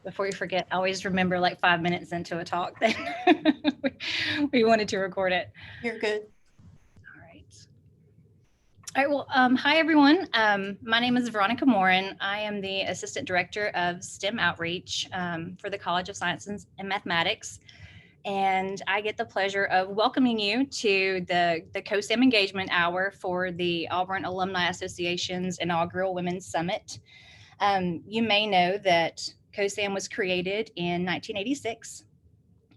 before we forget, always remember like 5 minutes into a talk that we wanted to record it. You're good. All right. All right. Well, hi, everyone. My name is Veronica Morin. I am the Assistant Director of STEM Outreach for the College of Science and Mathematics. And I get the pleasure of welcoming you to the COSAM Engagement Hour for the Auburn Alumni Association's inaugural Women's Summit. You may know that COSAM was created in 1986,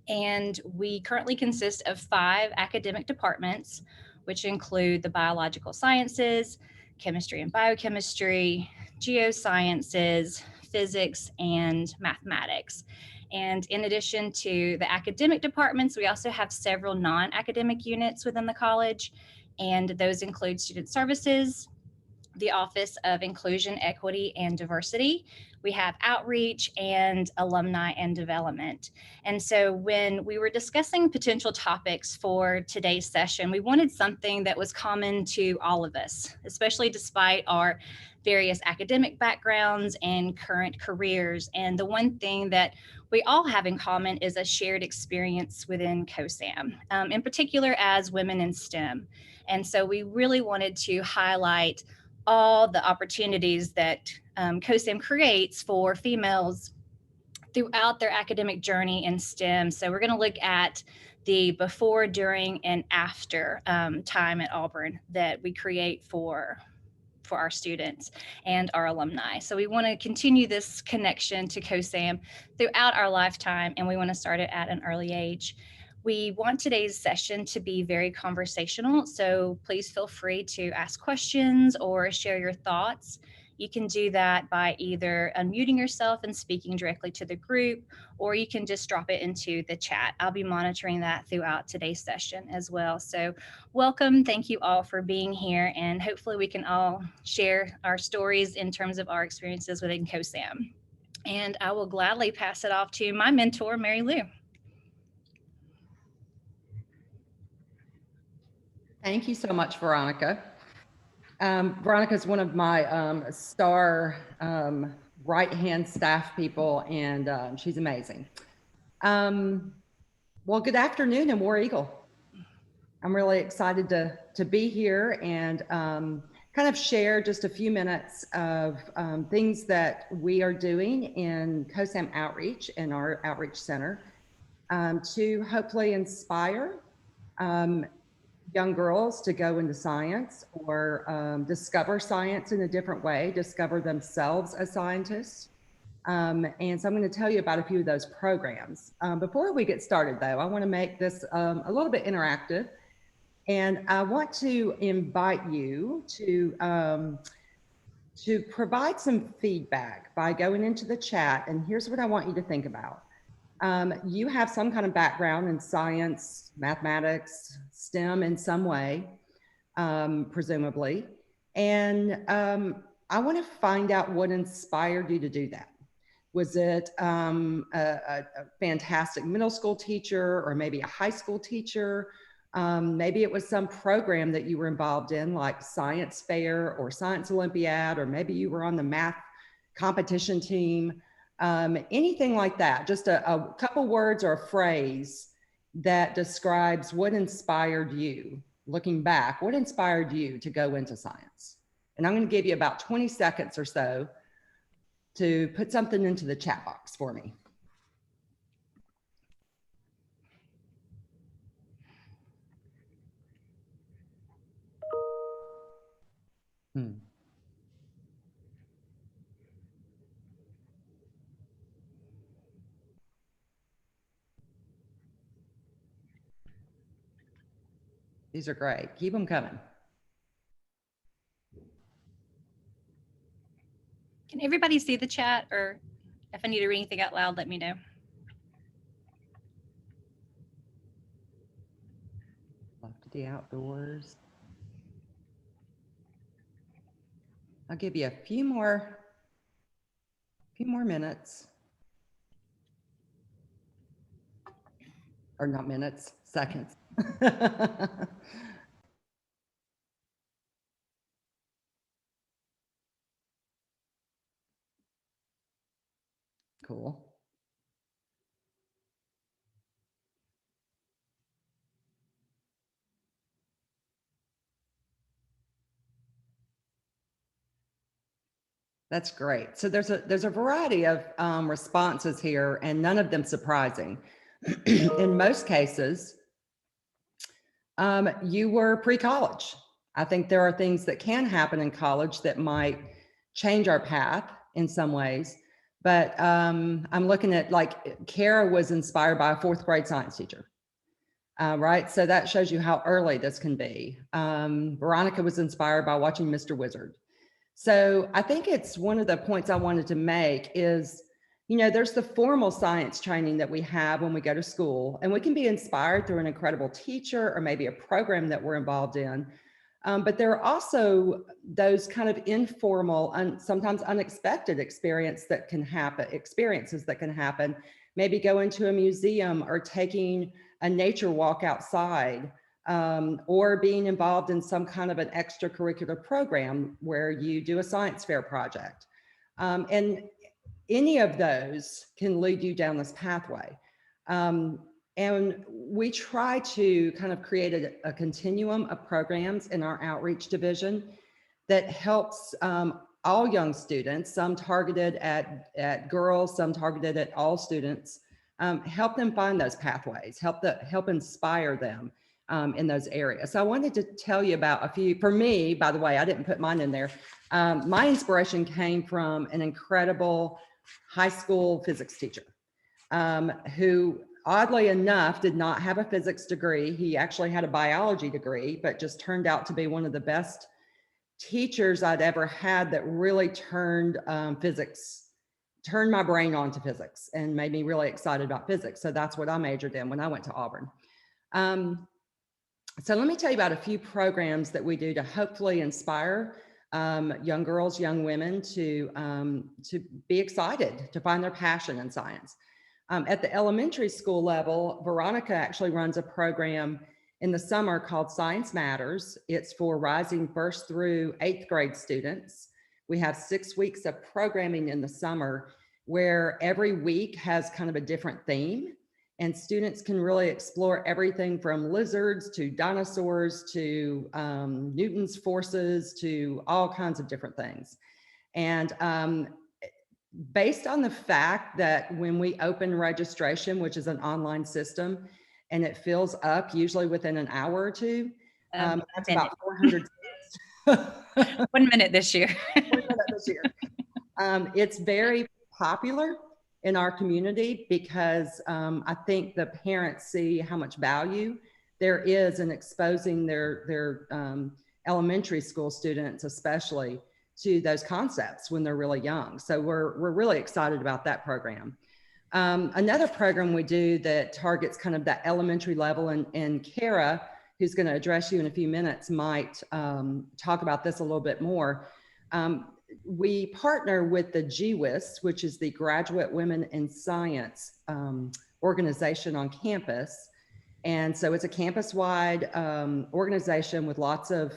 and we currently consist of 5 academic departments, which include the biological sciences, chemistry and biochemistry, geosciences, physics, and mathematics. And in addition to the academic departments, we also have several non-academic units within the college, and those include student services, the Office of Inclusion, Equity, and Diversity. We have outreach and alumni and development. And so when we were discussing potential topics for today's session, we wanted something that was common to all of us, especially despite our various academic backgrounds and current careers. And the one thing that we all have in common is a shared experience within COSAM, in particular as women in STEM. And so we really wanted to highlight all the opportunities that COSAM creates for females throughout their academic journey in STEM. So we're going to look at the before, during, and after time at Auburn that we create for our students and our alumni. So we want to continue this connection to COSAM throughout our lifetime, and we want to start it at an early age. We want today's session to be very conversational, so please feel free to ask questions or share your thoughts. You can do that by either unmuting yourself and speaking directly to the group, or you can just drop it into the chat. I'll be monitoring that throughout today's session as well. So welcome. Thank you all for being here, and hopefully we can all share our stories in terms of our experiences within COSAM. And I will gladly pass it off to my mentor, Mary Lou. Thank you so much, Veronica. Veronica is one of my star right-hand staff people, and she's amazing. Well, good afternoon in War Eagle. I'm really excited to be here and kind of share just a few minutes of things that we are doing in COSAM Outreach in our Outreach Center to hopefully inspire young girls to go into science or discover science in a different way, discover themselves as scientists. And so I'm going to tell you about a few of those programs. Before we get started, though, I want to make this a little bit interactive. And I want to invite you to provide some feedback by going into the chat. And here's what I want you to think about. You have some kind of background in science, mathematics, STEM in some way, presumably. And I want to find out what inspired you to do that. Was it a fantastic middle school teacher, or maybe a high school teacher? Maybe it was some program that you were involved in, like Science Fair or Science Olympiad, or maybe you were on the math competition team. Anything like that, just a couple words or a phrase that describes what inspired you, looking back, what inspired you to go into science. And I'm going to give you about 20 seconds or so to put something into the chat box for me. These are great. Keep them coming. Can everybody see the chat, or if I need to read anything out loud, let me know. Love to the outdoors. I'll give you a few more minutes. Or not minutes, seconds. Cool. That's great. So there's a variety of responses here, and none of them surprising. In most cases, you were pre-college. I think there are things that can happen in college that might change our path in some ways. But I'm looking at, like, Kara was inspired by a fourth grade science teacher, right? So that shows you how early this can be. Veronica was inspired by watching Mr. Wizard. So I think it's one of the points I wanted to make is, there's the formal science training that we have when we go to school, and we can be inspired through an incredible teacher or maybe a program that we're involved in. But there are also those kind of informal and sometimes unexpected experiences that can happen. Maybe going to a museum or taking a nature walk outside, or being involved in some kind of an extracurricular program where you do a science fair project. And any of those can lead you down this pathway. And we try to kind of create a continuum of programs in our outreach division that helps all young students, some targeted at girls, some targeted at all students, help them find those pathways, help inspire them in those areas. So I wanted to tell you about a few. For me, by the way, I didn't put mine in there. My inspiration came from an incredible high school physics teacher who, oddly enough, did not have a physics degree. He actually had a biology degree, but just turned out to be one of the best teachers I'd ever had that really turned my brain on to physics and made me really excited about physics. So that's what I majored in when I went to Auburn. So let me tell you about a few programs that we do to hopefully inspire young girls, young women to be excited, to find their passion in science. At the elementary school level, Veronica actually runs a program in the summer called Science Matters. It's for rising first through eighth grade students. We have 6 weeks of programming in the summer where every week has kind of a different theme, and students can really explore everything from lizards to dinosaurs to Newton's forces to all kinds of different things. And based on the fact that when we open registration, which is an online system, and it fills up usually within an hour or two, that's about 400. 1 minute this year. 1 minute this year. It's very popular in our community because I think the parents see how much value there is in exposing their elementary school students, especially, to those concepts when they're really young. So we're really excited about that program. Another program we do that targets kind of that elementary level, and Kara, who's going to address you in a few minutes, might talk about this a little bit more. We partner with the GWIS, which is the Graduate Women in Science organization on campus. And so it's a campus-wide organization with lots of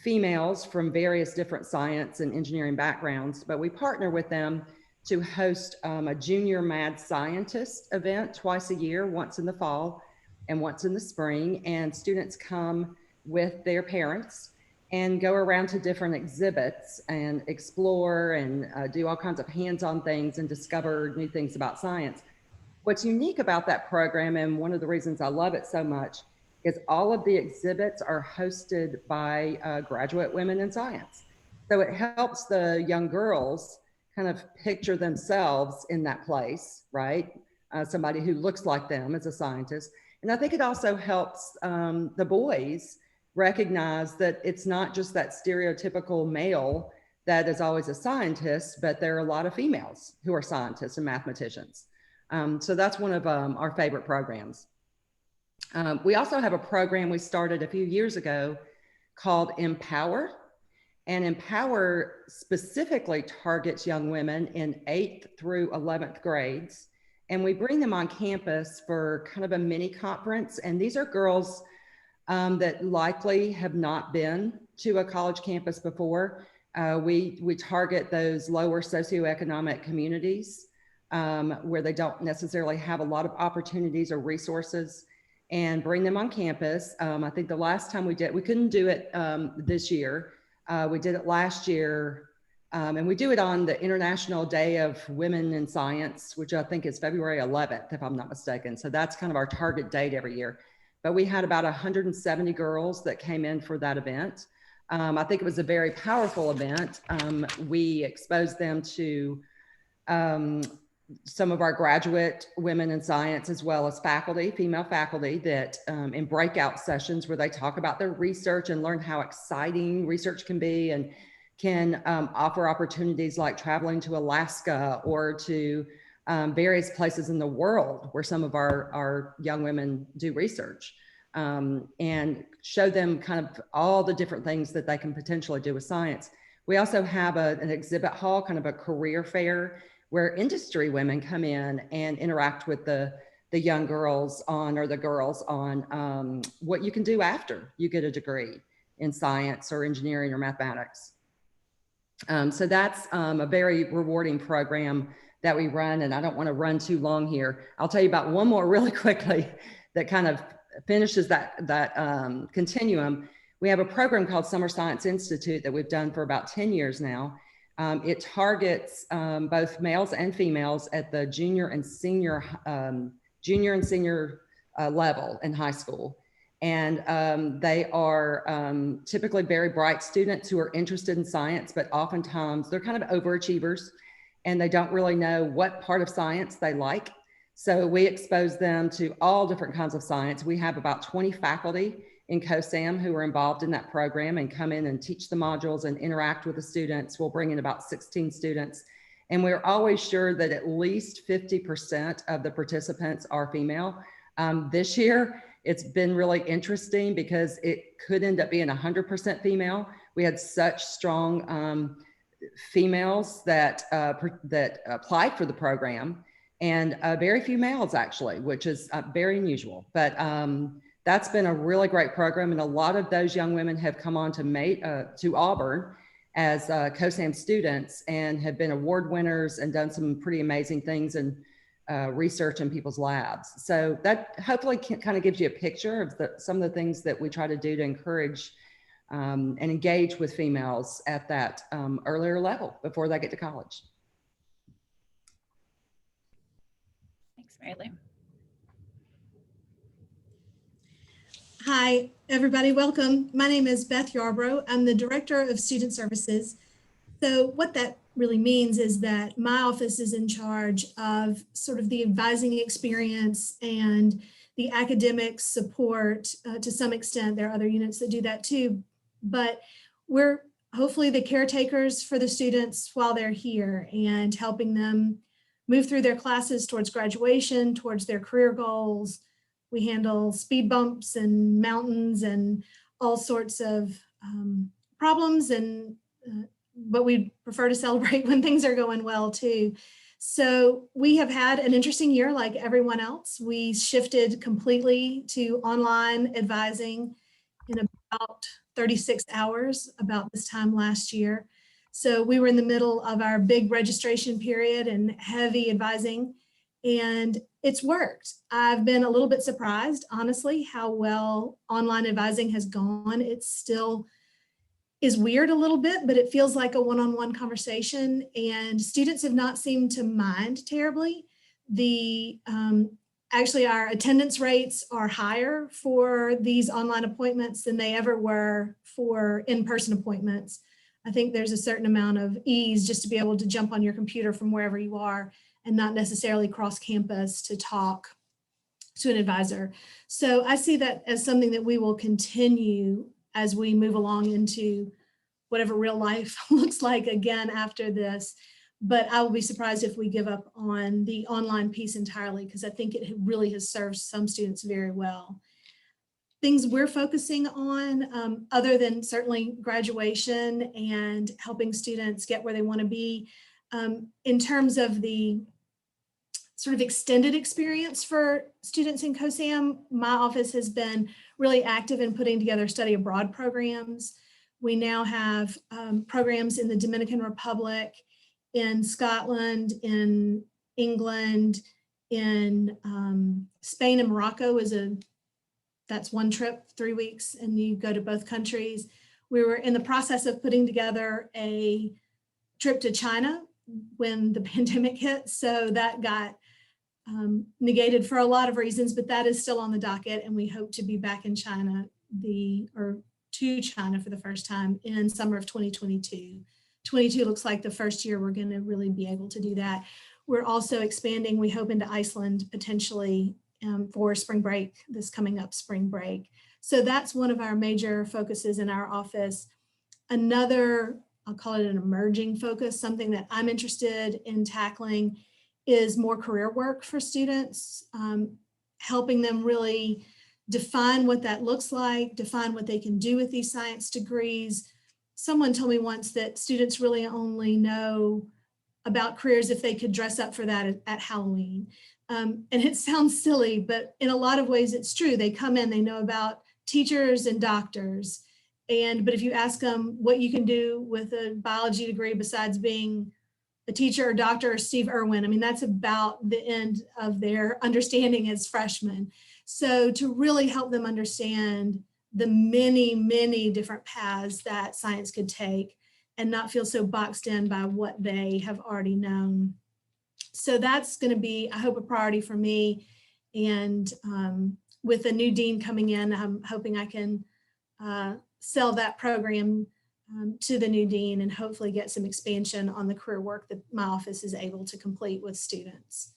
females from various different science and engineering backgrounds, but we partner with them to host a junior mad scientist event twice a year, once in the fall and once in the spring. And students come with their parents and go around to different exhibits and explore and do all kinds of hands-on things and discover new things about science. What's unique about that program, and one of the reasons I love it so much, is all of the exhibits are hosted by graduate women in science. So it helps the young girls kind of picture themselves in that place, right? Somebody who looks like them as a scientist. And I think it also helps the boys recognize that it's not just that stereotypical male that is always a scientist, but there are a lot of females who are scientists and mathematicians. So that's one of our favorite programs. We also have a program we started a few years ago called Empower. And Empower specifically targets young women in 8th through 11th grades. And we bring them on campus for kind of a mini conference. And these are girls that likely have not been to a college campus before. We target those lower socioeconomic communities where they don't necessarily have a lot of opportunities or resources, and bring them on campus. I think the last time we couldn't do it this year. We did it last year And we do it on the International Day of Women in Science, which I think is February 11th, if I'm not mistaken. So that's kind of our target date every year. But we had about 170 girls that came in for that event. I think it was a very powerful event. We exposed them to some of our graduate women in science, as well as faculty, female faculty, that in breakout sessions where they talk about their research and learn how exciting research can be, and can offer opportunities like traveling to Alaska or to various places in the world where some of our young women do research, and show them kind of all the different things that they can potentially do with science. We also have an exhibit hall, kind of a career fair, where industry women come in and interact with the young girls on, or the girls on, what you can do after you get a degree in science or engineering or mathematics. So that's a very rewarding program that we run, and I don't want to run too long here. I'll tell you about one more really quickly that kind of finishes that continuum. We have a program called Summer Science Institute that we've done for about 10 years now. It targets both males and females at the junior and senior level in high school. And they are typically very bright students who are interested in science, but oftentimes they're kind of overachievers and they don't really know what part of science they like. So we expose them to all different kinds of science. We have about 20 faculty in COSAM who are involved in that program and come in and teach the modules and interact with the students. We'll bring in about 16 students. And we're always sure that at least 50% of the participants are female. This year, it's been really interesting because it could end up being 100% female. We had such strong females that applied for the program, and very few males actually, which is very unusual. But that's been a really great program, and a lot of those young women have come on to Auburn as COSAM students and have been award winners and done some pretty amazing things in research in people's labs. So that hopefully kind of gives you a picture of some of the things that we try to do to encourage and engage with females at that earlier level before they get to college. Thanks, Mary Lou. Hi, everybody. Welcome. My name is Beth Yarbrough. I'm the Director of Student Services. So what that really means is that my office is in charge of sort of the advising experience and the academic support to some extent. There are other units that do that too, but we're hopefully the caretakers for the students while they're here and helping them move through their classes towards graduation, towards their career goals. We handle speed bumps and mountains and all sorts of problems, but we prefer to celebrate when things are going well too. So we have had an interesting year like everyone else. We shifted completely to online advising in about 36 hours about this time last year. So we were in the middle of our big registration period and heavy advising, and it's worked. I've been a little bit surprised, honestly, how well online advising has gone. It still is weird a little bit, but it feels like a one-on-one conversation, and students have not seemed to mind terribly. Actually, our attendance rates are higher for these online appointments than they ever were for in-person appointments. I think there's a certain amount of ease just to be able to jump on your computer from wherever you are and not necessarily cross campus to talk to an advisor. So I see that as something that we will continue as we move along into whatever real life looks like again after this. But I will be surprised if we give up on the online piece entirely, because I think it really has served some students very well. Things we're focusing on, other than certainly graduation and helping students get where they want to be, in terms of the sort of extended experience for students in COSAM, my office has been really active in putting together study abroad programs. We now have programs in the Dominican Republic, in Scotland, in England, in Spain and Morocco that's one trip, 3 weeks, and you go to both countries. We were in the process of putting together a trip to China when the pandemic hit. So that got negated for a lot of reasons, but that is still on the docket. And we hope to be back in China to China for the first time in summer of 2022. 22 looks like the first year we're going to really be able to do that. We're also expanding, we hope, into Iceland potentially for spring break, this coming up spring break. So that's one of our major focuses in our office. Another, I'll call it an emerging focus, something that I'm interested in tackling, is more career work for students, helping them really define what that looks like, define what they can do with these science degrees. Someone told me once that students really only know about careers if they could dress up for that at Halloween. And it sounds silly, but in a lot of ways it's true. They come in, they know about teachers and doctors. But if you ask them what you can do with a biology degree besides being a teacher or doctor or Steve Irwin, I mean, that's about the end of their understanding as freshmen. So to really help them understand the many, many different paths that science could take and not feel so boxed in by what they have already known. So that's going to be, I hope, a priority for me. And with a new dean coming in, I'm hoping I can sell that program to the new dean and hopefully get some expansion on the career work that my office is able to complete with students.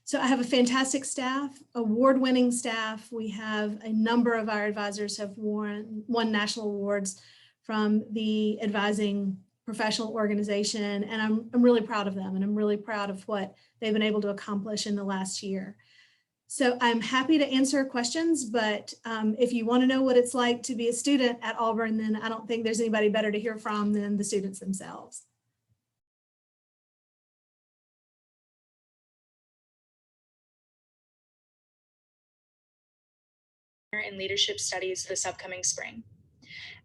So I have a fantastic staff, award-winning staff. We have a number of our advisors have won national awards from the advising professional organization, and I'm really proud of them, and I'm really proud of what they've been able to accomplish in the last year. So I'm happy to answer questions, but if you want to know what it's like to be a student at Auburn, then I don't think there's anybody better to hear from than the students themselves. In leadership studies this upcoming spring.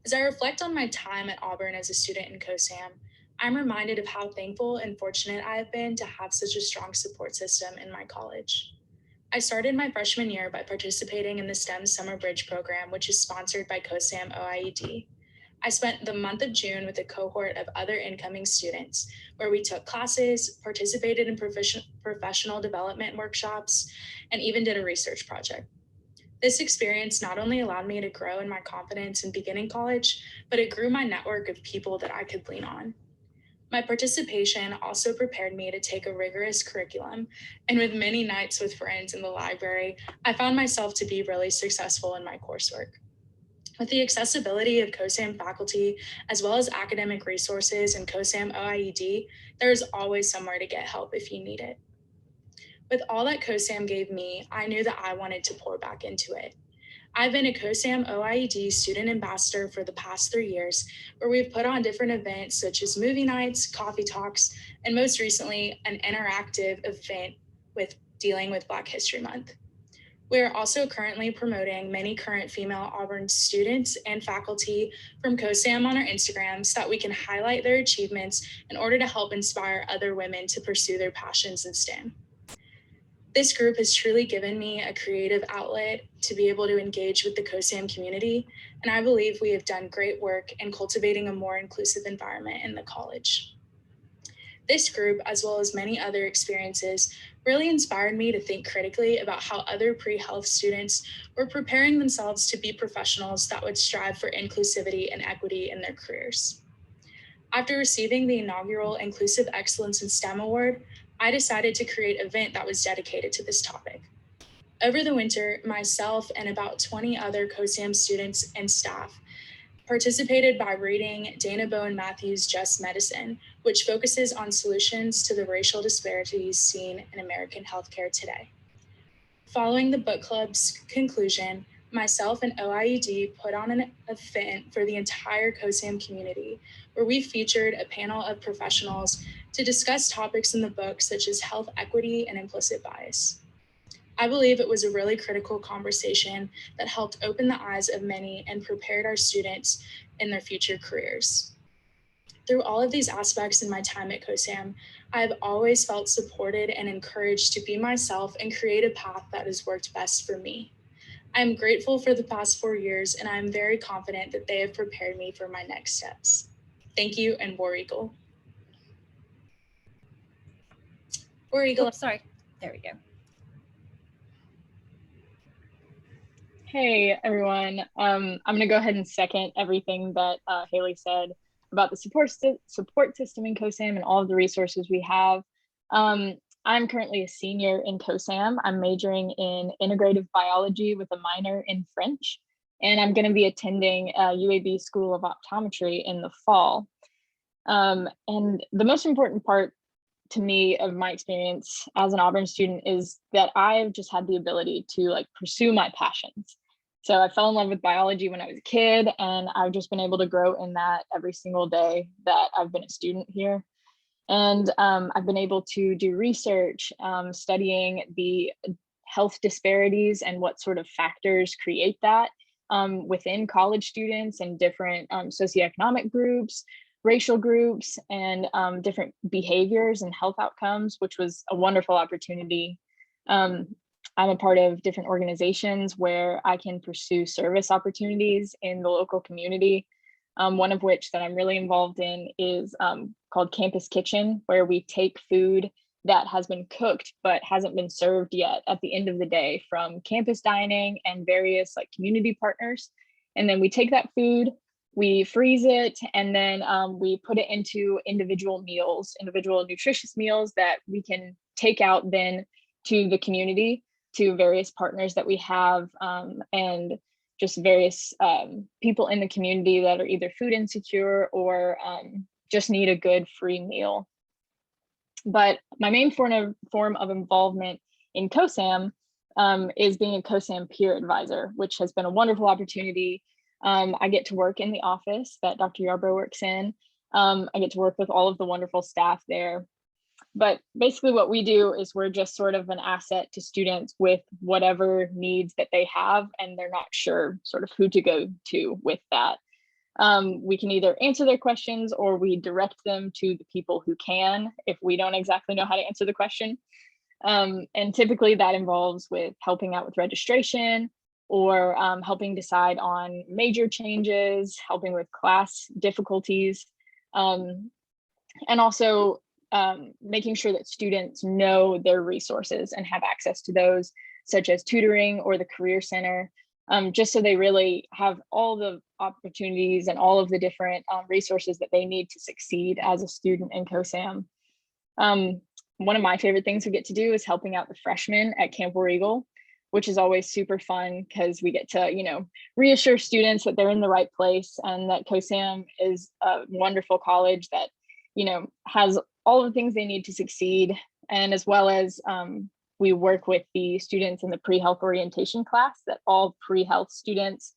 As I reflect on my time at Auburn as a student in COSAM, I'm reminded of how thankful and fortunate I have been to have such a strong support system in my college. I started my freshman year by participating in the STEM Summer Bridge program, which is sponsored by COSAM OIED. I spent the month of June with a cohort of other incoming students where we took classes, participated in professional development workshops, and even did a research project. This experience not only allowed me to grow in my confidence in beginning college, but it grew my network of people that I could lean on. My participation also prepared me to take a rigorous curriculum, and with many nights with friends in the library, I found myself to be really successful in my coursework. With the accessibility of COSAM faculty, as well as academic resources in COSAM OIED, there is always somewhere to get help if you need it. With all that COSAM gave me, I knew that I wanted to pour back into it. I've been a COSAM OIED student ambassador for the past 3 years, where we've put on different events such as movie nights, coffee talks, and most recently, an interactive event with dealing with Black History Month. We are also currently promoting many current female Auburn students and faculty from COSAM on our Instagram so that we can highlight their achievements in order to help inspire other women to pursue their passions in STEM. This group has truly given me a creative outlet to be able to engage with the COSAM community, and I believe we have done great work in cultivating a more inclusive environment in the college. This group, as well as many other experiences, really inspired me to think critically about how other pre-health students were preparing themselves to be professionals that would strive for inclusivity and equity in their careers. After receiving the inaugural Inclusive Excellence in STEM Award, I decided to create an event that was dedicated to this topic. Over the winter, myself and about 20 other COSAM students and staff participated by reading Dana Bowen Matthews' Just Medicine, which focuses on solutions to the racial disparities seen in American healthcare today. Following the book club's conclusion, myself and OIED put on an event for the entire COSAM community, where we featured a panel of professionals to discuss topics in the book such as health equity and implicit bias. I believe it was a really critical conversation that helped open the eyes of many and prepared our students in their future careers. Through all of these aspects in my time at COSAM, I have always felt supported and encouraged to be myself and create a path that has worked best for me. I am grateful for the past 4 years, and I am very confident that they have prepared me for my next steps. Thank you, and War Eagle. War Eagle. Oh, sorry. There we go. Hey everyone, I'm gonna go ahead and second everything that Haley said about the support system in COSAM and all of the resources we have. I'm currently a senior in COSAM. I'm majoring in integrative biology with a minor in French, and I'm gonna be attending UAB School of Optometry in the fall. And the most important part to me of my experience as an Auburn student is that I've just had the ability to like pursue my passions. So I fell in love with biology when I was a kid, and I've just been able to grow in that every single day that I've been a student here. And I've been able to do research studying the health disparities and what sort of factors create that within college students and different socioeconomic groups, racial groups, and different behaviors and health outcomes, which was a wonderful opportunity. I'm a part of different organizations where I can pursue service opportunities in the local community. One of which that I'm really involved in is called Campus Kitchen, where we take food that has been cooked but hasn't been served yet at the end of the day from campus dining and various like community partners. And then we take that food, we freeze it, and then we put it into individual meals, individual nutritious meals that we can take out then to the community, to various partners that we have, and just various people in the community that are either food insecure or just need a good free meal. But my main form of involvement in COSAM is being a COSAM peer advisor, which has been a wonderful opportunity. I get to work in the office that Dr. Yarbrough works in. I get to work with all of the wonderful staff there. But basically what we do is we're just sort of an asset to students with whatever needs that they have, and they're not sure sort of who to go to with that. We can either answer their questions or we direct them to the people who can if we don't exactly know how to answer the question. And typically that involves with helping out with registration or helping decide on major changes, helping with class difficulties, and also making sure that students know their resources and have access to those, such as tutoring or the Career Center, just so they really have all the opportunities and all of the different resources that they need to succeed as a student in COSAM. One of my favorite things we get to do is helping out the freshmen at Camp War Eagle, which is always super fun because we get to, reassure students that they're in the right place and that COSAM is a wonderful college that, has all the things they need to succeed. And as well as we work with the students in the pre-health orientation class that all pre-health students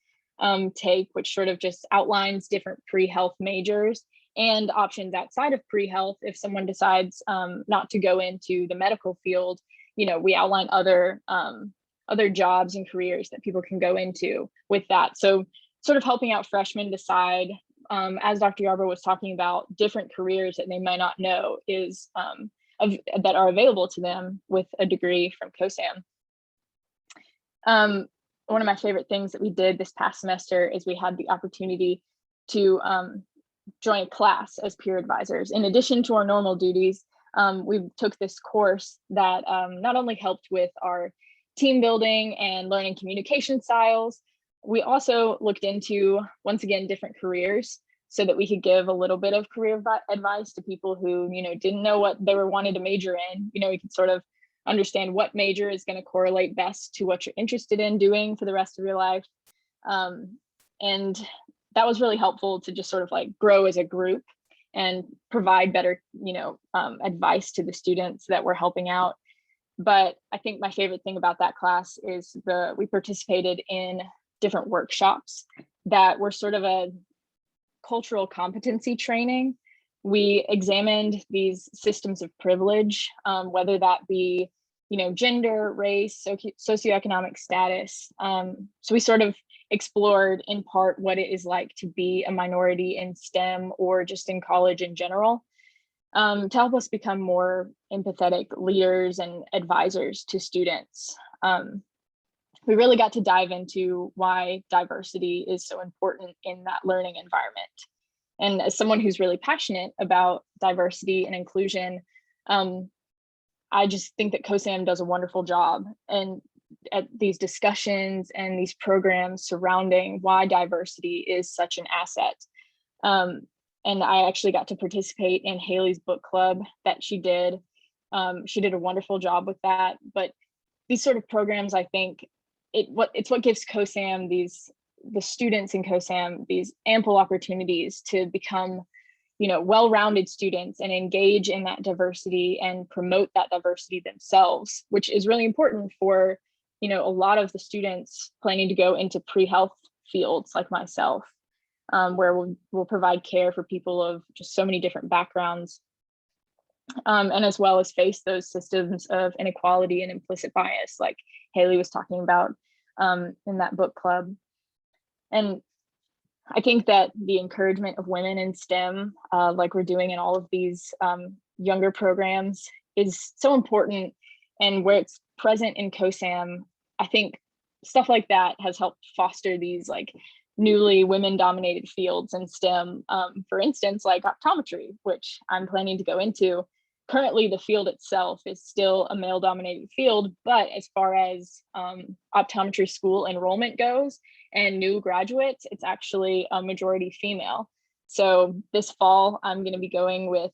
take, which sort of just outlines different pre-health majors and options outside of pre-health. If someone decides not to go into the medical field, we outline other jobs and careers that people can go into with that. So sort of helping out freshmen decide, as Dr. Yarbrough was talking about, different careers that they might not know is that are available to them with a degree from COSAM. One of my favorite things that we did this past semester is we had the opportunity to join a class as peer advisors. In addition to our normal duties, we took this course that not only helped with our team building and learning communication styles, we also looked into, once again, different careers so that we could give a little bit of career advice to people who, didn't know what they were wanting to major in. We could sort of understand what major is going to correlate best to what you're interested in doing for the rest of your life. And that was really helpful to just sort of like grow as a group and provide better, advice to the students that we're helping out. But I think my favorite thing about that class is we participated in different workshops that were sort of a cultural competency training. We examined these systems of privilege, whether that be, gender, race, socioeconomic status. So we sort of explored in part what it is like to be a minority in STEM or just in college in general, to help us become more empathetic leaders and advisors to students. We really got to dive into why diversity is so important in that learning environment. And as someone who's really passionate about diversity and inclusion, I just think that COSAM does a wonderful job and at these discussions and these programs surrounding why diversity is such an asset. And I actually got to participate in Haley's book club that she did. She did a wonderful job with that. But these sort of programs, I think, it's what gives COSAM the students in COSAM these ample opportunities to become, well-rounded students and engage in that diversity and promote that diversity themselves, which is really important for, a lot of the students planning to go into pre-health fields like myself, where we'll provide care for people of just so many different backgrounds, and as well as face those systems of inequality and implicit bias, like Haley was talking about in that book club. And I think that the encouragement of women in STEM, like we're doing in all of these younger programs, is so important. And where it's present in COSAM, I think stuff like that has helped foster these like newly women-dominated fields in STEM. For instance, like optometry, which I'm planning to go into. Currently, the field itself is still a male-dominated field, but as far as optometry school enrollment goes and new graduates, it's actually a majority female. So this fall, I'm going to be going with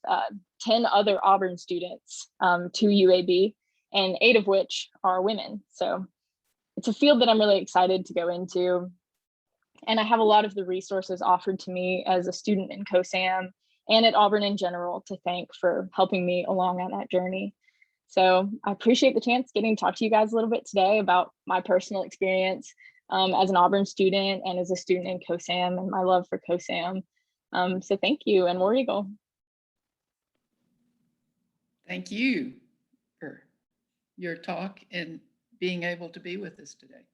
10 other Auburn students to UAB, and 8 of which are women. So it's a field that I'm really excited to go into. And I have a lot of the resources offered to me as a student in COSAM and at Auburn in general to thank for helping me along on that journey. So I appreciate the chance getting to talk to you guys a little bit today about my personal experience as an Auburn student and as a student in COSAM and my love for COSAM. So thank you, and War Eagle. Thank you for your talk and being able to be with us today.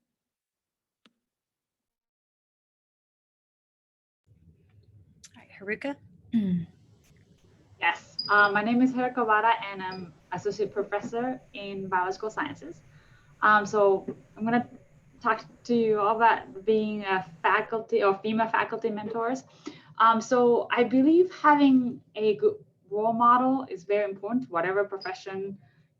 All right, Haruka. Yes, my name is Haruka Wada, and I'm associate professor in biological sciences. So I'm going to talk to you all about being a faculty or female faculty mentors. So I believe having a good role model is very important, whatever profession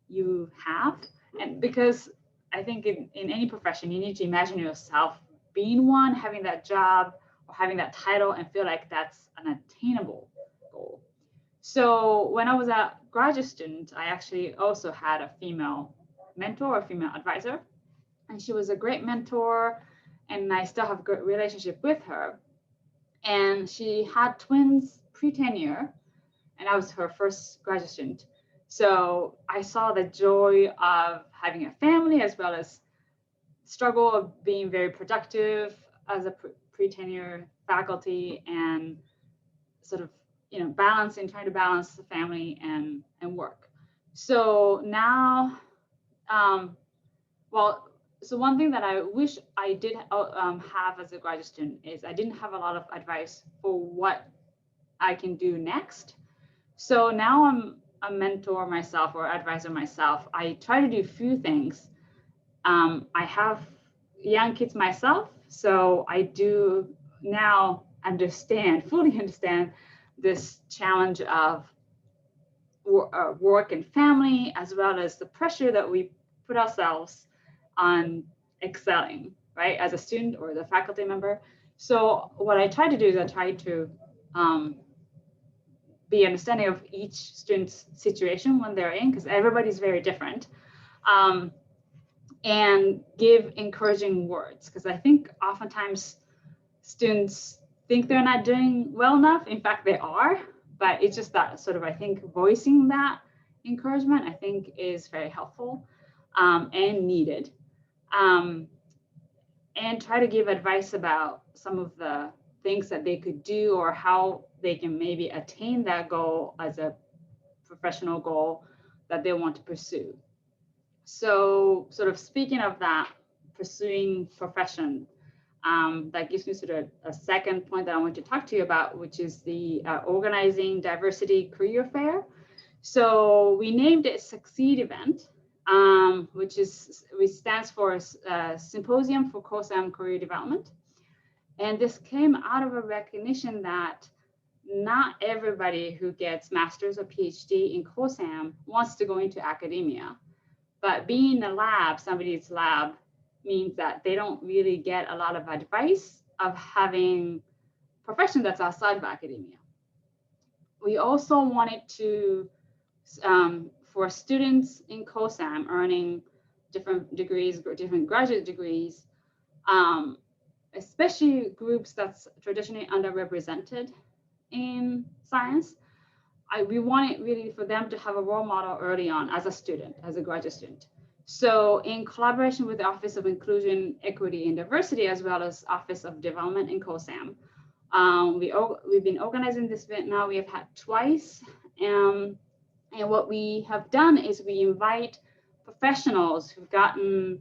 you have. And because I think in any profession, you need to imagine yourself being one, having that job or having that title and feel like that's an attainable goal. So when I was a graduate student, I actually also had a female mentor or female advisor, and she was a great mentor, and I still have a good relationship with her. And she had twins pre-tenure, and I was her first graduate student. So I saw the joy of having a family as well as struggle of being very productive as a pre-tenure faculty and sort of trying to balance the family and work. So now, so one thing that I wish I did have as a graduate student is I didn't have a lot of advice for what I can do next. So now I'm a mentor myself or advisor myself. I try to do a few things. I have young kids myself, so I do now fully understand this challenge of work and family, as well as the pressure that we put ourselves on excelling, right, as a student or the faculty member. So what I try to do is I try to be understanding of each student's situation when they're in, because everybody's very different, and give encouraging words, because I think oftentimes students think they're not doing well enough. In fact, they are, but it's just that sort of, I think, voicing that encouragement, I think, is very helpful and needed. And try to give advice about some of the things that they could do or how they can maybe attain that goal as a professional goal that they want to pursue. So sort of speaking of that, pursuing profession, that gives me sort of a second point that I want to talk to you about, which is the organizing diversity career fair. So we named it Succeed event, which stands for Symposium for COSAM Career Development. And this came out of a recognition that not everybody who gets master's or PhD in COSAM wants to go into academia. But being in a lab, somebody's lab, means that they don't really get a lot of advice of having profession that's outside of academia. We also wanted to, for students in COSAM earning different degrees, different graduate degrees, especially groups that's traditionally underrepresented in science, we wanted really for them to have a role model early on as a student, as a graduate student. So in collaboration with the Office of Inclusion, Equity, and Diversity, as well as Office of Development in COSAM, we've been organizing this event now. We have had twice. And what we have done is we invite professionals who've gotten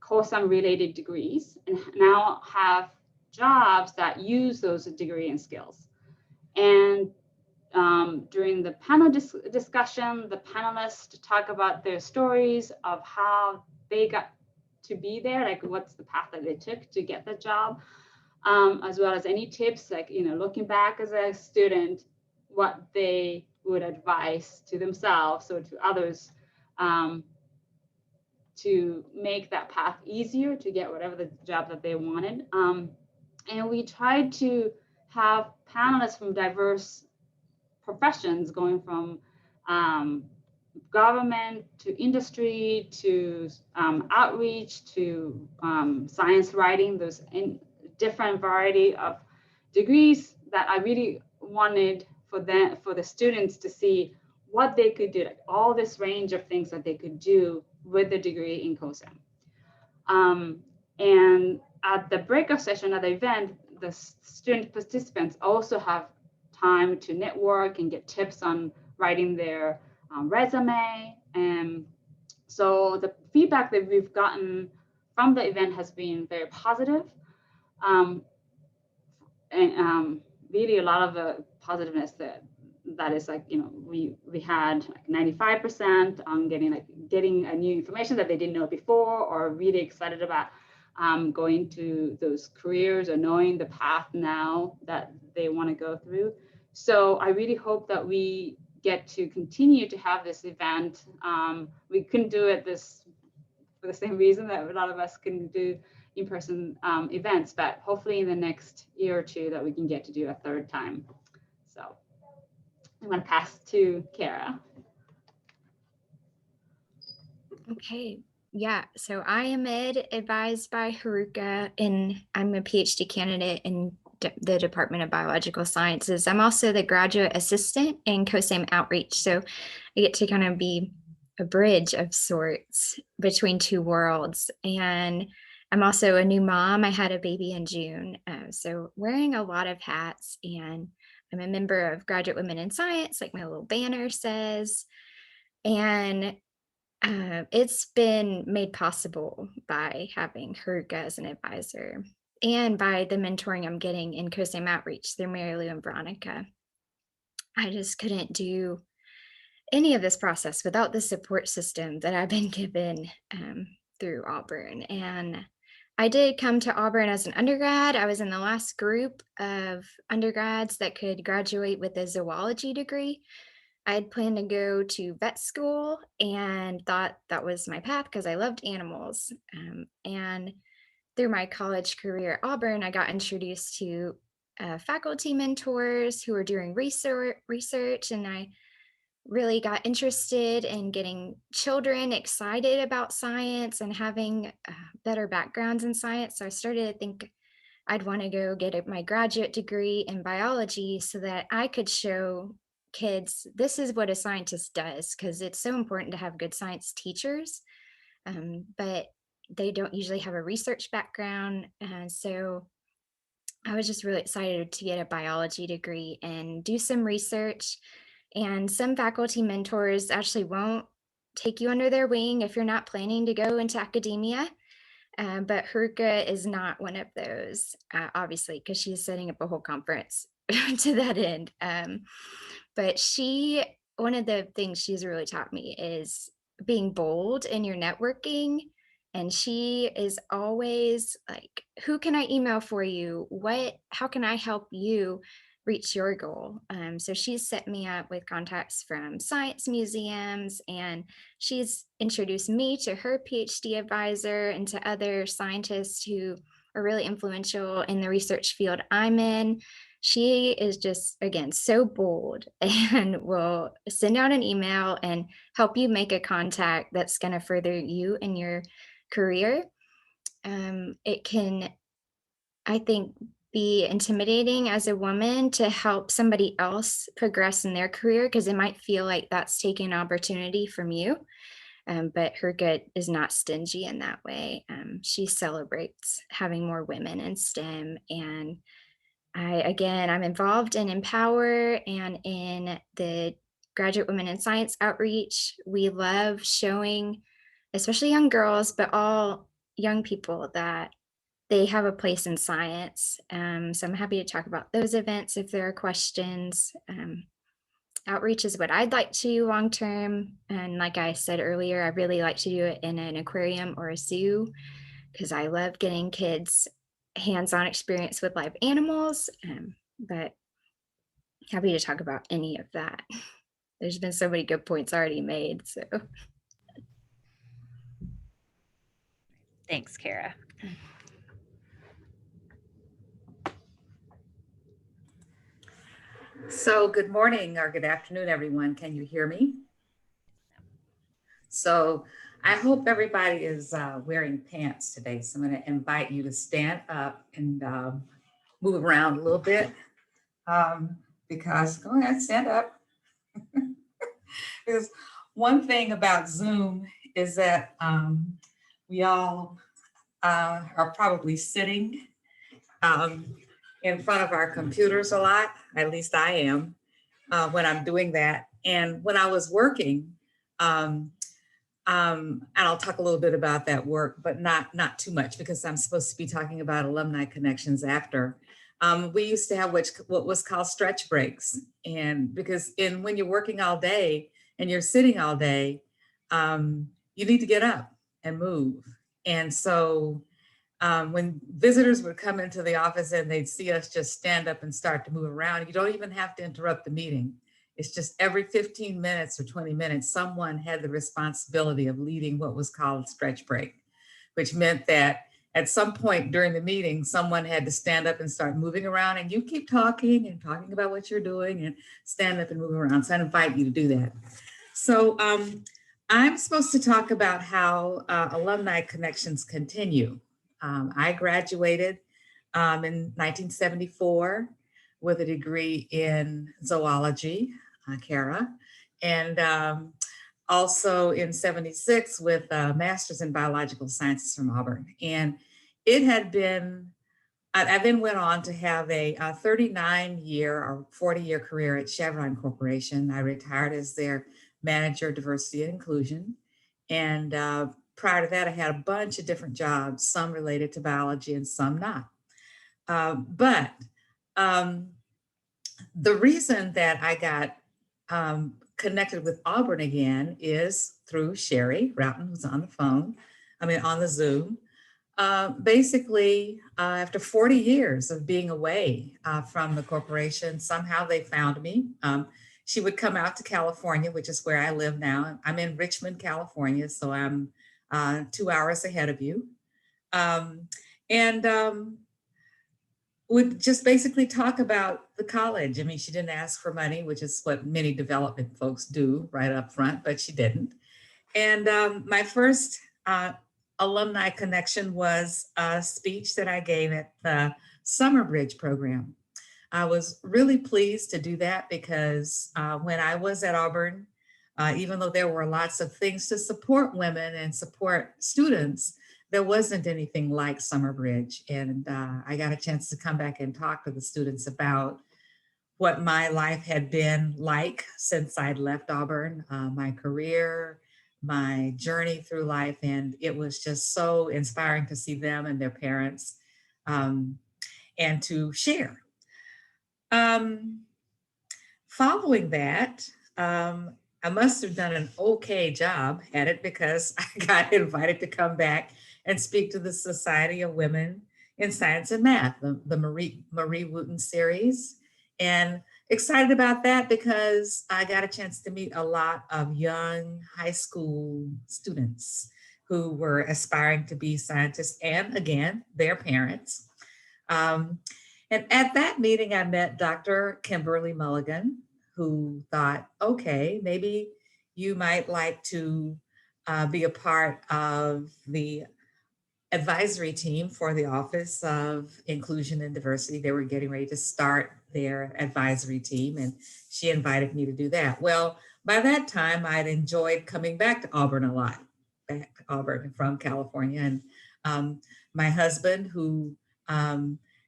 COSAM related degrees and now have jobs that use those degree and skills. And during the panel discussion, the panelists talk about their stories of how they got to be there, like what's the path that they took to get the job, as well as any tips, like, looking back as a student, what they would advise to themselves or to others to make that path easier to get whatever the job that they wanted. And we tried to have panelists from diverse professions, going from government to industry to outreach to science writing. There's a different variety of degrees that I really wanted for the students to see what they could do, like all this range of things that they could do with the degree in COSAM. And at the breakout session at the event, the student participants also have time to network and get tips on writing their resume. And so the feedback that we've gotten from the event has been very positive. And really a lot of the positiveness that is like, we had like 95% on getting a new information that they didn't know before, or really excited about going to those careers or knowing the path now that they want to go through. So I really hope that we get to continue to have this event. We couldn't do it for the same reason that a lot of us couldn't do in-person events, but hopefully in the next year or two that we can get to do a third time. So I'm going to pass to Kara. Okay. Yeah, so I am advised by Haruka, and I'm a PhD candidate in the Department of Biological Sciences. I'm also the graduate assistant in COSAM Outreach, so I get to kind of be a bridge of sorts between two worlds. And I'm also a new mom. I had a baby in June, so wearing a lot of hats, and I'm a member of Graduate Women in Science, like my little banner says. And it's been made possible by having Haruka as an advisor and by the mentoring I'm getting in COSAM Outreach through Mary Lou and Veronica. I just couldn't do any of this process without the support system that I've been given through Auburn. And I did come to Auburn as an undergrad. I was in the last group of undergrads that could graduate with a zoology degree. I had planned to go to vet school and thought that was my path because I loved animals. And through my college career at Auburn, I got introduced to faculty mentors who were doing research, and I really got interested in getting children excited about science and having better backgrounds in science. So I started to think I'd want to go get my graduate degree in biology so that I could show kids this is what a scientist does, because it's so important to have good science teachers, but they don't usually have a research background. And so I was just really excited to get a biology degree and do some research. And some faculty mentors actually won't take you under their wing if you're not planning to go into academia. But Haruka is not one of those, obviously, because she's setting up a whole conference to that end. But one of the things she's really taught me is being bold in your networking. And she is always like, who can I email for you? How can I help you? reach your goal. So she's set me up with contacts from science museums, and she's introduced me to her PhD advisor and to other scientists who are really influential in the research field I'm in. She is just, again, so bold and will send out an email and help you make a contact that's going to further you in your career. It can, I think, be intimidating as a woman to help somebody else progress in their career, because it might feel like that's taking an opportunity from you. But Herga is not stingy in that way. She celebrates having more women in STEM. And I'm involved in Empower and in the Graduate Women in Science outreach. We love showing, especially young girls, but all young people, that they have a place in science. So I'm happy to talk about those events if there are questions. Outreach is what I'd like to do long term. And like I said earlier, I really like to do it in an aquarium or a zoo, because I love getting kids hands-on experience with live animals. But happy to talk about any of that. There's been so many good points already made. So Thanks, Kara. So good morning or good afternoon, everyone. Can you hear me? So I hope everybody is wearing pants today. So I'm going to invite you to stand up and move around a little bit because, go ahead, stand up. Because one thing about Zoom is that we all are probably sitting in front of our computers a lot. At least I am when I'm doing that. And when I was working, and I'll talk a little bit about that work, but not too much, because I'm supposed to be talking about alumni connections after. We used to have what was called stretch breaks. And because when you're working all day and you're sitting all day, you need to get up and move. And so when visitors would come into the office and they'd see us just stand up and start to move around, you don't even have to interrupt the meeting. It's just every 15 minutes or 20 minutes, someone had the responsibility of leading what was called stretch break, which meant that at some point during the meeting, someone had to stand up and start moving around, and you keep talking and talking about what you're doing and stand up and move around. So I invite you to do that. So I'm supposed to talk about how alumni connections continue. I graduated in 1974 with a degree in zoology, Kara, and also in 76 with a master's in biological sciences from Auburn. And it had been, I then went on to have a 39-year or 40-year career at Chevron Corporation. I retired as their manager, diversity and inclusion. And prior to that, I had a bunch of different jobs, some related to biology and some not. But the reason that I got connected with Auburn again is through Sherry Roughton, who's on the phone, on the Zoom. Basically, after 40 years of being away from the corporation, somehow they found me. She would come out to California, which is where I live now. I'm in Richmond, California, so I'm 2 hours ahead of you. Would just basically talk about the college. She didn't ask for money, which is what many development folks do right up front, but she didn't. And my first alumni connection was a speech that I gave at the Summer Bridge program. I was really pleased to do that because when I was at Auburn, even though there were lots of things to support women and support students, there wasn't anything like Summer Bridge. And I got a chance to come back and talk to the students about what my life had been like since I'd left Auburn, my career, my journey through life. And it was just so inspiring to see them and their parents and to share. Following that, I must have done an okay job at it because I got invited to come back and speak to the Society of Women in Science and Math, the Marie Wooten series. And excited about that because I got a chance to meet a lot of young high school students who were aspiring to be scientists and, again, their parents. Um, and at that meeting, I met Dr. Kimberly Mulligan, who thought, okay, maybe you might like to be a part of the advisory team for the Office of Inclusion and Diversity. They were getting ready to start their advisory team, and she invited me to do that. Well, by that time, I'd enjoyed coming back to Auburn a lot, back to Auburn from California. And my husband, who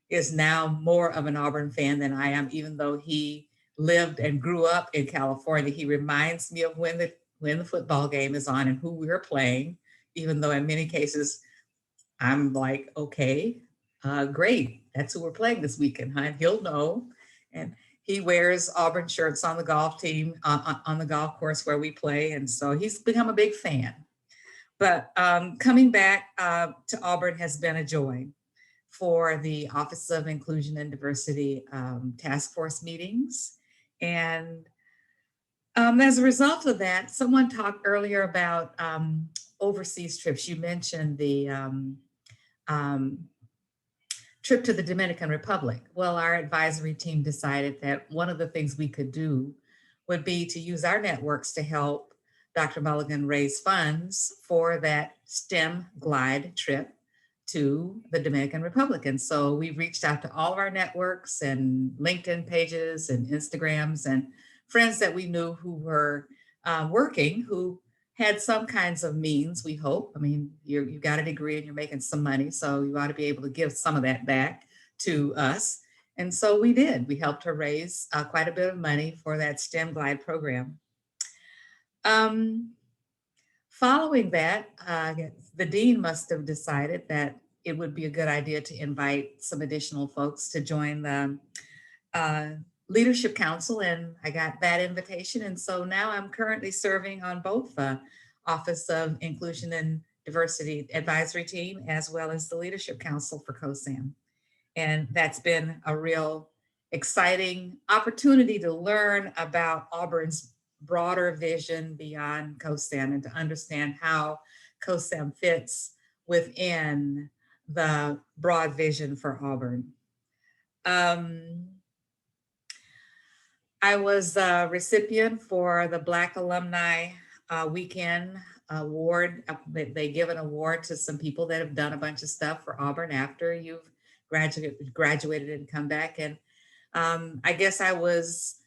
is now more of an Auburn fan than I am, even though he lived and grew up in California, he reminds me of when the football game is on and who we're playing, even though in many cases, I'm like, okay, great. That's who we're playing this weekend, huh? He'll know. And he wears Auburn shirts on the golf team, on the golf course where we play. And so he's become a big fan. But coming back to Auburn has been a joy for the Office of Inclusion and Diversity task force meetings. And as a result of that, someone talked earlier about overseas trips. You mentioned the trip to the Dominican Republic. Well, our advisory team decided that one of the things we could do would be to use our networks to help Dr. Mulligan raise funds for that STEM glide trip to the Dominican Republic. And so we reached out to all of our networks and LinkedIn pages and Instagrams and friends that we knew who were working, who had some kinds of means, we hope. I mean, you got a degree and you're making some money, so you ought to be able to give some of that back to us. And so we did. We helped her raise quite a bit of money for that STEM Glide program. Following that, the dean must have decided that it would be a good idea to invite some additional folks to join the Leadership Council, and I got that invitation. And so now I'm currently serving on both the Office of Inclusion and Diversity Advisory Team, as well as the Leadership Council for COSAM. And that's been a real exciting opportunity to learn about Auburn's broader vision beyond COSAM and to understand how COSAM fits within the broad vision for Auburn. I was a recipient for the Black Alumni Weekend Award. They give an award to some people that have done a bunch of stuff for Auburn after you've graduated and come back. And I guess I was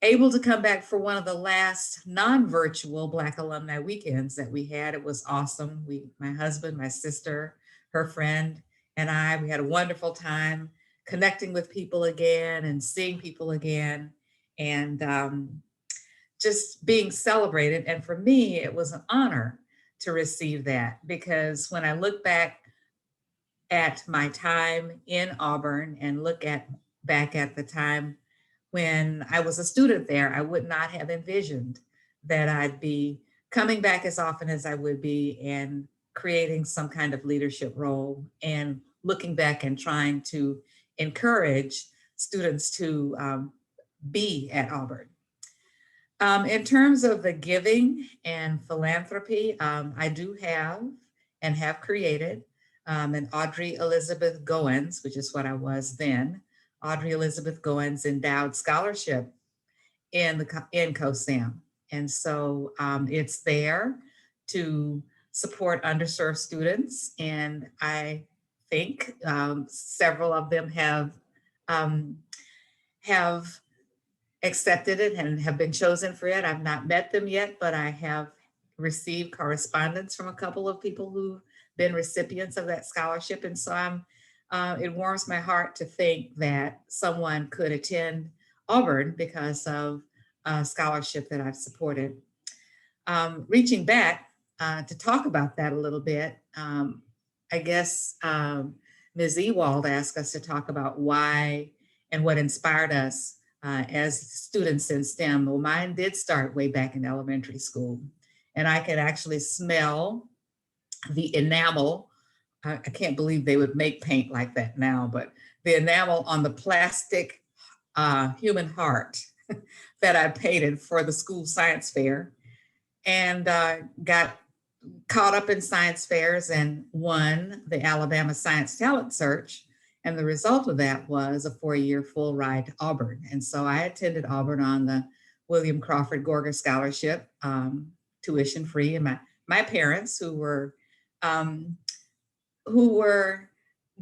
able to come back for one of the last non-virtual Black Alumni Weekends that we had. It was awesome. My husband, my sister, her friend, and we had a wonderful time connecting with people again and seeing people again, and just being celebrated. And for me, it was an honor to receive that, because when I look back at my time in Auburn and look back at the time when I was a student there, I would not have envisioned that I'd be coming back as often as I would be and creating some kind of leadership role and looking back and trying to encourage students to be at Auburn. In terms of the giving and philanthropy, I do have and have created an Audrey Elizabeth Goins, which is what I was then, Audrey Elizabeth Goins Endowed Scholarship in COSAM. And so it's there to support underserved students. And I think several of them have accepted it and have been chosen for it. I've not met them yet, but I have received correspondence from a couple of people who've been recipients of that scholarship. And so it warms my heart to think that someone could attend Auburn because of a scholarship that I've supported. Reaching back to talk about that a little bit, I guess Ms. Ewald asked us to talk about why and what inspired us as students in STEM. Well, mine did start way back in elementary school, and I could actually smell the enamel. I can't believe they would make paint like that now, but the enamel on the plastic human heart that I painted for the school science fair, and got caught up in science fairs and won the Alabama Science Talent Search. And the result of that was a 4-year full ride to Auburn. And so I attended Auburn on the William Crawford Gorga Scholarship, tuition free. And my parents, who were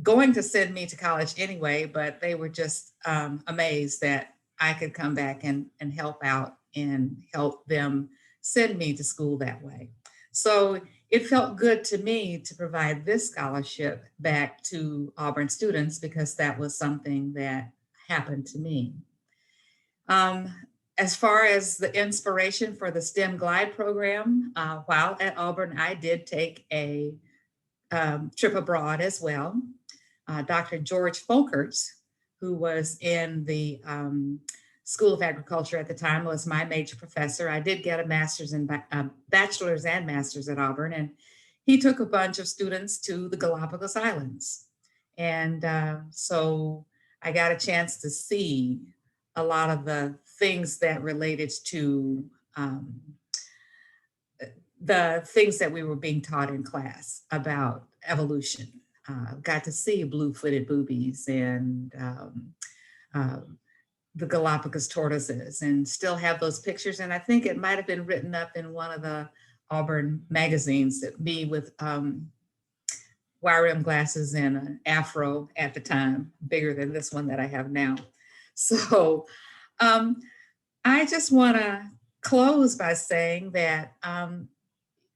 going to send me to college anyway, but they were just amazed that I could come back and help out and help them send me to school that way. So it felt good to me to provide this scholarship back to Auburn students because that was something that happened to me. As far as the inspiration for the STEM Glide program, while at Auburn, I did take a trip abroad as well. Dr. George Folkerts, who was in the School of Agriculture at the time, was my major professor. I did get a bachelor's and master's at Auburn, and he took a bunch of students to the Galapagos Islands. And so I got a chance to see a lot of the things that related to the things that we were being taught in class about evolution. Got to see blue-footed boobies and the Galapagos tortoises, and still have those pictures. And I think it might have been written up in one of the Auburn magazines, that me with wire rim glasses and an afro at the time, bigger than this one that I have now. So I just want to close by saying that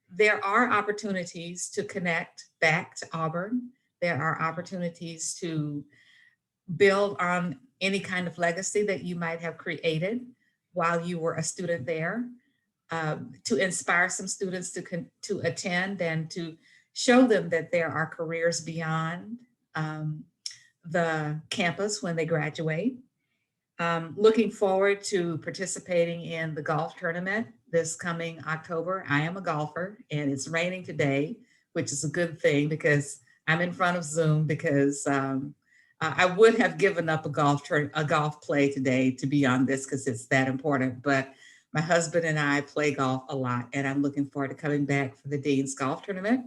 there are opportunities to connect back to Auburn. There are opportunities to build on any kind of legacy that you might have created while you were a student there, to inspire some students to attend and to show them that there are careers beyond the campus when they graduate. Looking forward to participating in the golf tournament this coming October. I am a golfer, and it's raining today, which is a good thing because I'm in front of Zoom, because I would have given up a golf play today to be on this because it's that important. But my husband and I play golf a lot, and I'm looking forward to coming back for the Dean's Golf Tournament.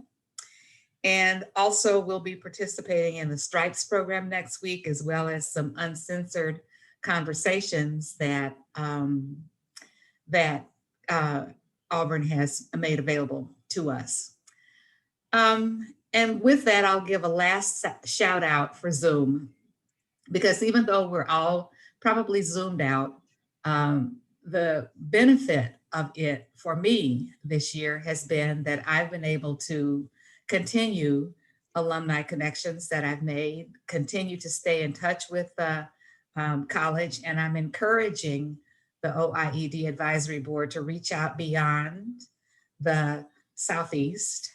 And also we'll be participating in the Stripes program next week, as well as some uncensored conversations that Auburn has made available to us. And with that, I'll give a last shout out for Zoom, because even though we're all probably Zoomed out, the benefit of it for me this year has been that I've been able to continue alumni connections that I've made, continue to stay in touch with the college, and I'm encouraging the OIED Advisory Board to reach out beyond the Southeast.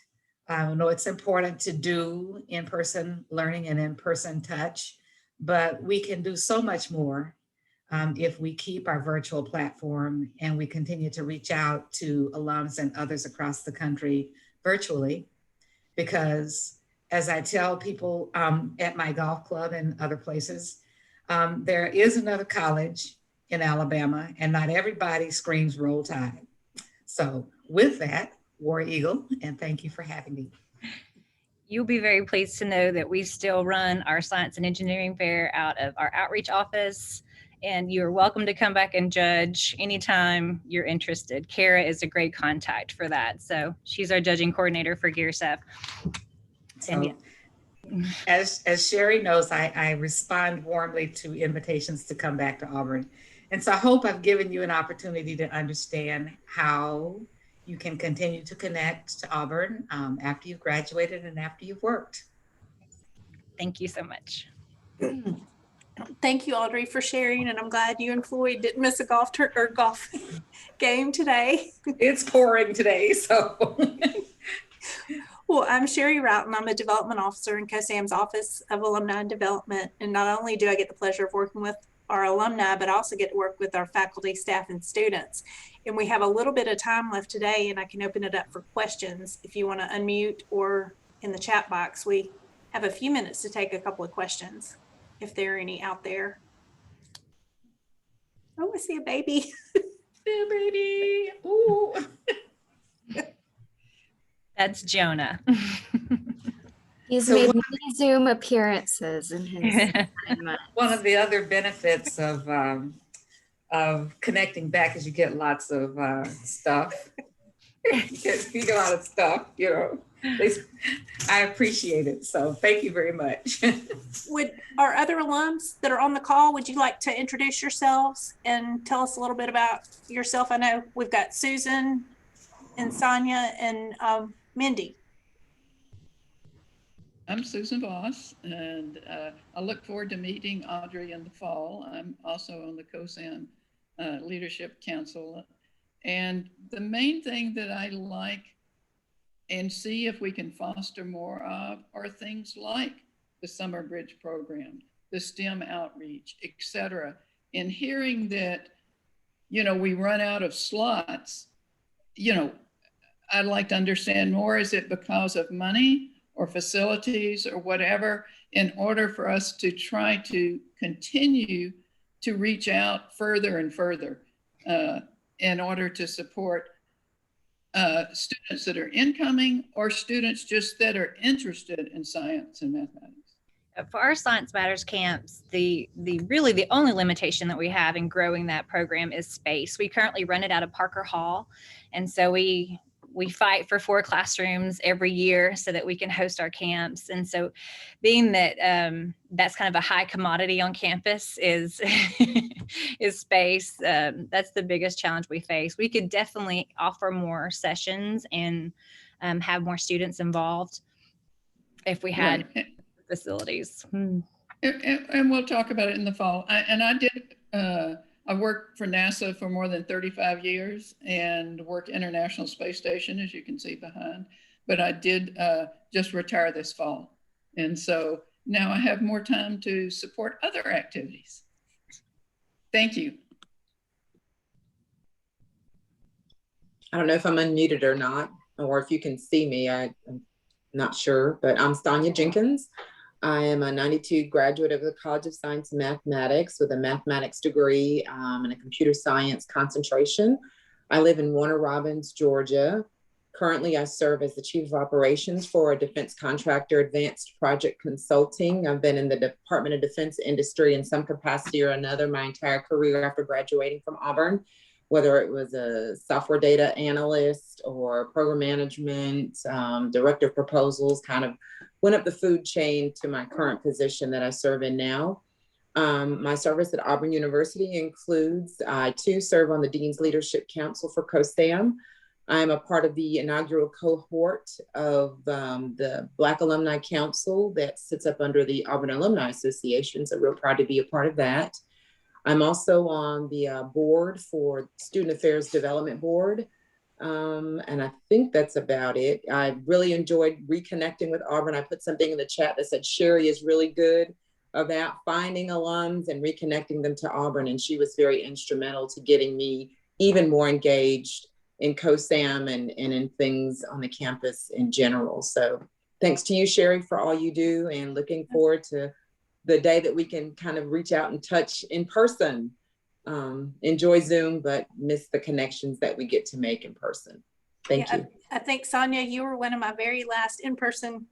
I know it's important to do in-person learning and in-person touch, but we can do so much more if we keep our virtual platform and we continue to reach out to alums and others across the country virtually. Because as I tell people at my golf club and other places, there is another college in Alabama, and not everybody screams Roll Tide. So with that, War Eagle, and thank you for having me. You'll be very pleased to know that we still run our science and engineering fair out of our outreach office, and you're welcome to come back and judge anytime you're interested. Kara is a great contact for that. So she's our judging coordinator for GearSF. So, as Sherry knows, I respond warmly to invitations to come back to Auburn. And so I hope I've given you an opportunity to understand how you can continue to connect to Auburn after you've graduated and after you've worked. Thank you so much. Thank you, Audrey, for sharing. And I'm glad you and Floyd didn't miss a golf game today. It's pouring today, so. Well, I'm Sherry Roughton. I'm a development officer in COSAM's Office of Alumni and Development. And not only do I get the pleasure of working with our alumni, but I also get to work with our faculty, staff, and students. And we have a little bit of time left today, and I can open it up for questions. If you want to unmute or in the chat box, we have a few minutes to take a couple of questions, if there are any out there. Oh, I see a baby. Yeah, baby. Ooh. That's Jonah. He's So made what- many Zoom appearances in his 9 months. One of the other benefits of connecting back is you get lots of stuff. You get a lot of stuff, you know. I appreciate it. So thank you very much. Would our other alums that are on the call, would you like to introduce yourselves and tell us a little bit about yourself? I know we've got Susan and Sonia and Mindy. I'm Susan Voss, and I look forward to meeting Audrey in the fall. I'm also on the COSAM Leadership Council. And the main thing that I like and see if we can foster more of are things like the Summer Bridge program, the STEM outreach, et cetera. And hearing that, you know, we run out of slots, you know, I'd like to understand more. Is it because of money or facilities or whatever, in order for us to try to continue to reach out further and further in order to support students that are incoming or students just that are interested in science and mathematics? For our Science Matters camps, the really the only limitation that we have in growing that program is space. We currently run it out of Parker Hall, and so we fight for 4 classrooms every year so that we can host our camps. And so being that that's kind of a high commodity on campus is is space. That's the biggest challenge we face. We could definitely offer more sessions and have more students involved if we had facilities. And we'll talk about it in the fall. I worked for NASA for more than 35 years and worked International Space Station, as you can see behind, but I did just retire this fall. And so now I have more time to support other activities. Thank you. I don't know if I'm unmuted or not, or if you can see me, I'm not sure, but I'm Sonia Jenkins. I am a 92 graduate of the College of Science and Mathematics with a mathematics degree and a computer science concentration. I live in Warner Robins, Georgia. Currently, I serve as the Chief of Operations for a defense contractor, Advanced Project Consulting. I've been in the Department of Defense industry in some capacity or another my entire career after graduating from Auburn, whether it was a software data analyst or program management, director of proposals, kind of went up the food chain to my current position that I serve in now. My service at Auburn University includes, I too serve on the Dean's Leadership Council for COSAM. I'm a part of the inaugural cohort of the Black Alumni Council that sits up under the Auburn Alumni Association, so real proud to be a part of that. I'm also on the board for Student Affairs Development Board. And I think that's about it. I really enjoyed reconnecting with Auburn. I put something in the chat that said Sherry is really good about finding alums and reconnecting them to Auburn. And she was very instrumental to getting me even more engaged in COSAM and in things on the campus in general. So thanks to you, Sherry, for all you do, and looking forward to the day that we can kind of reach out and touch in person. Enjoy Zoom, but miss the connections that we get to make in person. Thank you. I think, Sonia, you were one of my very last in-person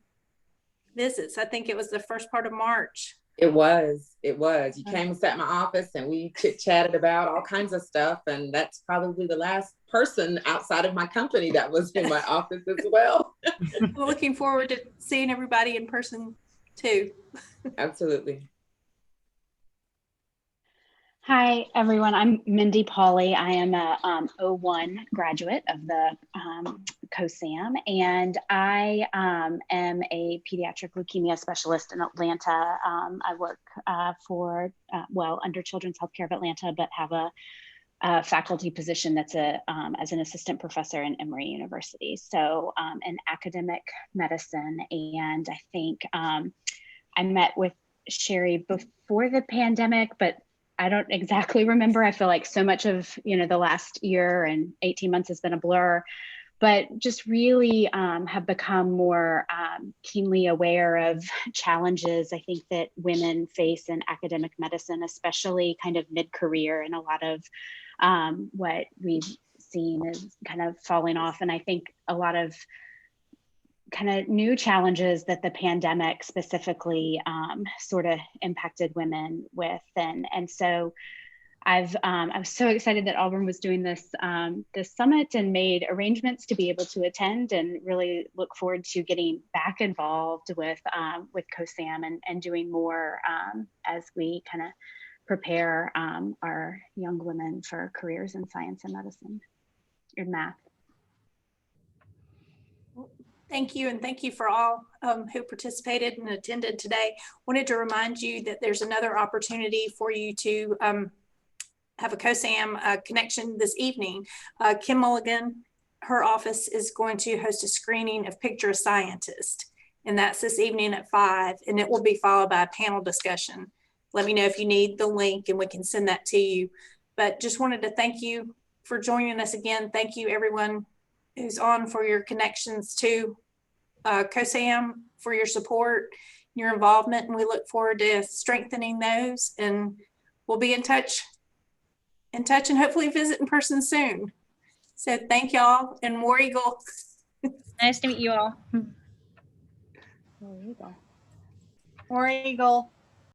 visits. I think it was the first part of March. It was. You came and sat in my office and we chit-chatted about all kinds of stuff. And that's probably the last person outside of my company that was in my office as well. I'm looking forward to seeing everybody in person too. Absolutely. Hi, everyone. I'm Mindy Pauley. I am a 01 graduate of the COSAM, and I am a pediatric leukemia specialist in Atlanta. I work under Children's Healthcare of Atlanta, but have a faculty position that's as an assistant professor in Emory University. So in academic medicine, and I think I met with Sherry before the pandemic, but I don't exactly remember. I feel like so much of, the last year and 18 months has been a blur, but just really have become more keenly aware of challenges I think that women face in academic medicine, especially kind of mid-career, and a lot of what we've seen is kind of falling off. And I think a lot of kind of new challenges that the pandemic specifically sort of impacted women with. And so I was so excited that Auburn was doing this summit and made arrangements to be able to attend, and really look forward to getting back involved with COSAM and doing more as we kind of prepare our young women for careers in science and medicine and math. Thank you, and thank you for all who participated and attended today. Wanted to remind you that there's another opportunity for you to have a COSAM connection this evening. Kim Mulligan, her office is going to host a screening of Picture a Scientist, and that's this evening at 5, and it will be followed by a panel discussion. Let me know if you need the link and we can send that to you. But just wanted to thank you for joining us again. Thank you everyone who's on for your connections to COSAM, for your support, your involvement, and we look forward to strengthening those, and we'll be in touch and hopefully visit in person soon. So thank y'all, and War Eagle. Nice to meet you all. There you go. War Eagle.